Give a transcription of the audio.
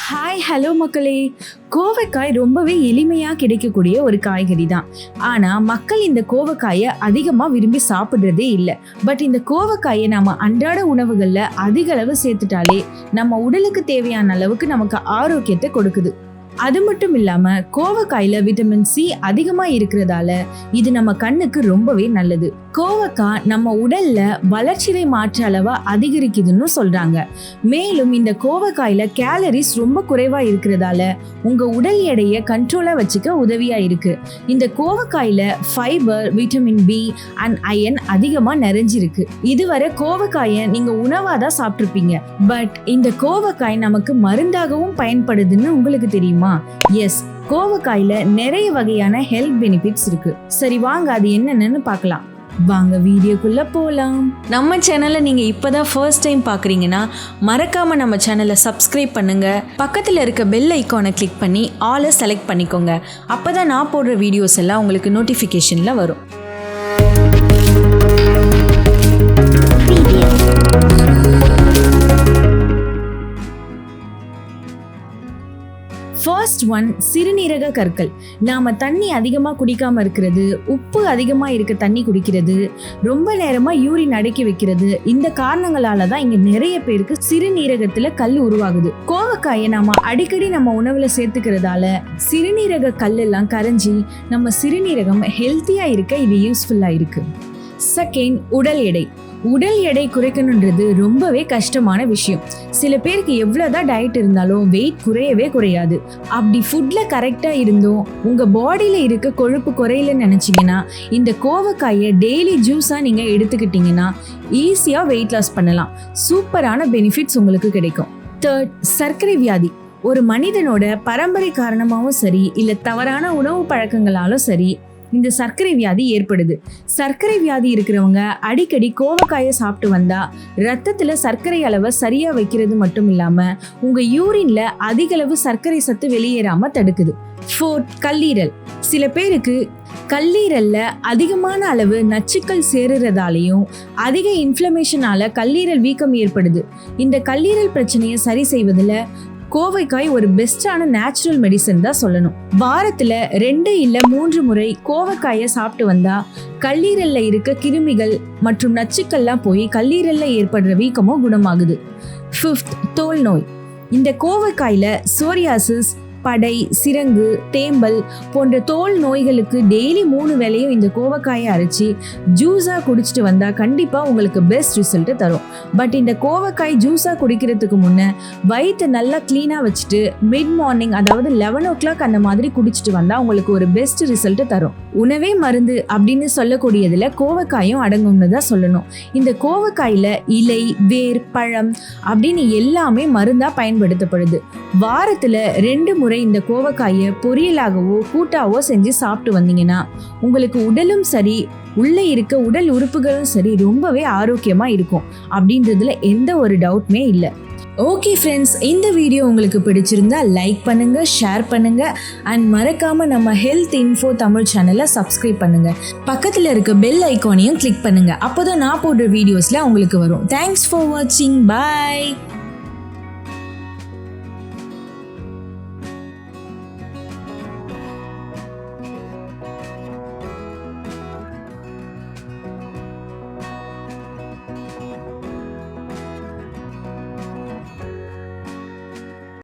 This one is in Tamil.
ஹாய் ஹலோ மக்களே, கோவக்காய் ரொம்பவே எளிமையாக கிடைக்கக்கூடிய ஒரு காய்கறி தான். ஆனால் மக்கள் இந்த கோவக்காயை அதிகமாக விரும்பி சாப்பிட்றதே இல்லை. பட் இந்த கோவக்காயை நம்ம அன்றாட உணவுகளில் அதிக அளவு சேர்த்துட்டாலே நம்ம உடலுக்கு தேவையான அளவுக்கு நமக்கு ஆரோக்கியத்தை கொடுக்குது. அது மட்டும் இல்லாம கோவக்காயில விட்டமின் சி அதிகமா இருக்கிறதால இது நம்ம கண்ணுக்கு ரொம்பவே நல்லது. கோவக்காய் நம்ம உடல்ல வளர்ச்சிதை மாற்ற அளவா அதிகரிக்குதுன்னு சொல்றாங்க. மேலும் இந்த கோவக்காயில கேலரிஸ் ரொம்ப குறைவா இருக்கிறதால உங்க உடல் எடையை கண்ட்ரோலா வச்சுக்க உதவியா இருக்கு. இந்த கோவக்காயில fibre, vitamin B and iron அதிகமா நிறைஞ்சிருக்கு. இதுவரை கோவக்காயை நீங்க உணவாதான் சாப்பிட்டுருப்பீங்க. பட் இந்த கோவக்காய் நமக்கு மருந்தாகவும் பயன்படுதுன்னு உங்களுக்கு தெரியுமா? எஸ், கோவக்காயில நிறைய வகையான ஹெல்த் பெனிஃபிட்ஸ் இருக்கு. சரி வாங்க அது என்னன்னு பார்க்கலாம். வாங்க வீடியோக்குள்ள போலாம். நம்ம சேனலை நீங்க இப்பதான் ஃபர்ஸ்ட் டைம் பாக்குறீங்கன்னா மறக்காம நம்ம சேனலை சப்ஸ்கிரைப் பண்ணுங்க. பக்கத்துல இருக்க பெல் ஐகானை கிளிக் பண்ணி ஆலை செலக்ட் பண்ணிக்கோங்க. அப்பதான் நான் போடுற வீடியோஸ் எல்லாம் உங்களுக்கு நோட்டிபிகேஷன்ல வரும். ஃபர்ஸ்ட் ஒன், சிறுநீரக கற்கள். நாம தண்ணி அதிகமா குடிக்காம இருக்கிறது, உப்பு அதிகமா இருக்க தண்ணி குடிக்கிறது, ரொம்ப நேரமா யூரின் அடக்கி வைக்கிறது, இந்த காரணங்களால தான் இங்க நிறைய பேருக்கு சிறுநீரகத்துல கல் உருவாகுது. கோவக்காயை நாம அடிக்கடி நம்ம உணவுல சேர்த்துக்கிறதால சிறுநீரக கல் எல்லாம் கரைஞ்சி நம்ம சிறுநீரகம் ஹெல்த்தியா இருக்க இது யூஸ்ஃபுல்லா இருக்கு. செகண்ட், உடல் எடை. உடல் எடை குறைக்கணுன்றது ரொம்பவே கஷ்டமான விஷயம். சில பேருக்கு எவ்வளவுதான் டயட் இருந்தாலும் வெயிட் குறையவே குறையாது. அப்படி ஃபுட்ல கரெக்டா இருந்தும் உங்க பாடியில இருக்க கொழுப்பு குறையலன்னு நினைச்சீங்கன்னா இந்த கோவக்காயை டெய்லி ஜூஸா நீங்க எடுத்துக்கிட்டீங்கன்னா ஈஸியா வெயிட் லாஸ் பண்ணலாம். சூப்பரான பெனிஃபிட்ஸ் உங்களுக்கு கிடைக்கும். தேர்ட், சர்க்கரை வியாதி. ஒரு மனிதனோட பரம்பரை காரணமாகவும் சரி இல்ல தவறான உணவு பழக்கங்களாலும் சரி இந்த சர்க்கரை வியாதி ஏற்படுது. சர்க்கரை வியாதி இருக்கிறவங்க அடிக்கடி கோவக்காயை சாப்பிட்டு வந்தா ரத்தத்துல சர்க்கரை அளவை சரியா வைக்கிறது மட்டும் இல்லாம உங்க யூரின்ல அதிக அளவு சர்க்கரை சத்து வெளியேறாம தடுக்குது. ஃபோர்த், கல்லீரல். சில பேருக்கு கல்லீரல்ல அதிகமான அளவு நச்சுக்கள் சேருறதாலையும் அதிக இன்ஃப்ளமேஷனால கல்லீரல் வீக்கம் ஏற்படுது. இந்த கல்லீரல் பிரச்சனையை சரி செய்வதில் கோவைக்காய் ஒரு பெஸ்டான நேச்சுரல் மெடிசன் தான் சொல்லணும். வாரத்துல 2 இல்ல 3 முறை கோவக்காயை சாப்பிட்டு வந்தா கல்லீரல்ல இருக்க கிருமிகள் மற்றும் நச்சுக்கள்லாம் போய் கல்லீரல்ல ஏற்படுற வீக்கமும் குணமாகுது. 5th, தோல் நோய். இந்த கோவக்காயில சோரியாசிஸ், படை, சிரங்கு, தேம்பல் போன்ற தோல் நோய்களுக்கு டெய்லி 3 வேளையும் இந்த கோவக்காயை அரைச்சி ஜூஸா குடிச்சிட்டு வந்தா கண்டிப்பா உங்களுக்கு பெஸ்ட் ரிசல்ட் தரும். பட் இந்த கோவக்காய் ஜூஸா குடிக்கிறதுக்கு முன்ன வயிற்று நல்லா கிளீனா வச்சுட்டு மிட் மார்னிங், அதாவது 11 o'clock அந்த மாதிரி குடிச்சிட்டு வந்தா உங்களுக்கு ஒரு பெஸ்ட் ரிசல்ட் தரும். உணவே மருந்து அப்படின்னு சொல்லக்கூடியதுல கோவக்காயும் அடங்கும்னு தான் சொல்லணும். இந்த கோவக்காயில இலை, வேர், பழம் அப்படின்னு எல்லாமே மருந்தா பயன்படுத்தப்படுது. வாரத்துல 2 முறை இந்த கோவக்காயை பொரியலாகவோ கூட்டாவோ செஞ்சு சாப்பிட்டு வந்தீங்கன்னா உங்களுக்கு உடலும் சரி உள்ள இருக்க உடல் உறுப்புகளும் சரி ரொம்பவே ஆரோக்கியமா இருக்கும் அப்படின்றதுல எந்த ஒரு டவுட்மே இல்லை. ஓகே ஃப்ரெண்ட்ஸ், இந்த வீடியோ உங்களுக்கு பிடிச்சிருந்தா லைக் பண்ணுங்க, ஷேர் பண்ணுங்க அண்ட் மறக்காம நம்ம ஹெல்த் இன்ஃபோ தமிழ் சேனலை சப்ஸ்கிரைப் பண்ணுங்க. பக்கத்துல இருக்க பெல் ஐகானையும் கிளிக் பண்ணுங்க. அப்போதான் நான் போடுற வீடியோஸ்ல உங்களுக்கு வரும். தேங்க்ஸ் ஃபார் வாட்சிங். பாய்.